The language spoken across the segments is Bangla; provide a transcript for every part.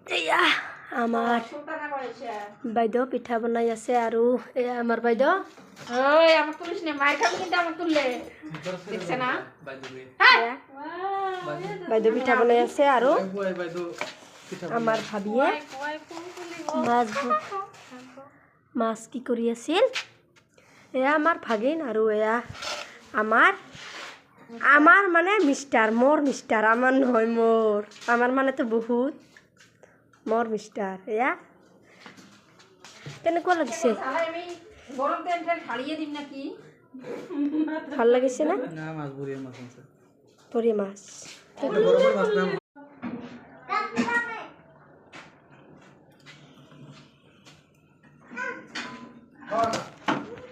এয়া আমার বাইদেউ পিঠা বনাই আছে আৰু এয়া আমার বাইদেউ ওই আমার তুলিস না মার খাবি কিন্তু আমার তুললে দেখছ না বাইদেউ পিঠা বনাই আছে আৰু আমার ভাবিয়ে মাছ কি কৰি আছিল এয়া আমার ভাগিন আৰু এয়া আমার মানে মিষ্টার মোর মিষ্টার আমার নহয় মোর আমার মানে তো বহুত মোর মিষ্টার এয়া কেনেকুৱা লাগিছে আমি গরম তেল ঢালিয়ে দিম নাকি ভাল লাগিছে না না মাছ বড়িয়া মাছ আছে বড়িয়া মাছ গরমের মাছ না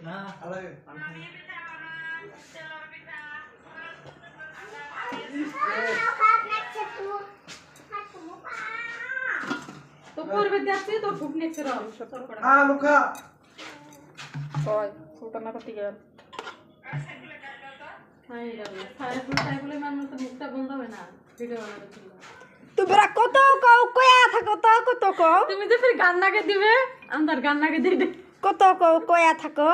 না আলাদা তো করবে দেখছি তো ভুক নেছে রং সব করে লুকা ওই সুলতানা পাতি গেল হাই গেল সাইফুল মানে তো মুখটা বন্ধ হবে না ভিডিও বানাতে ছিল তোমরা কত কও কয়া থাকো তো কত কও তুমি তো ফির গান নাগে দিবে আন্দার গান নাগে দিয়ে দে কত কও কয়া থাকো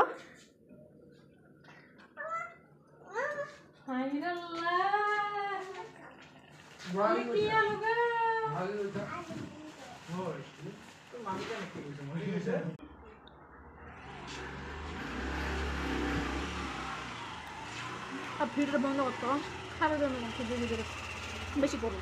হাই আল্লাহ কি আলুগা আর ভিডিও বন্ধ করতো খারাপ জন্য বেশি করো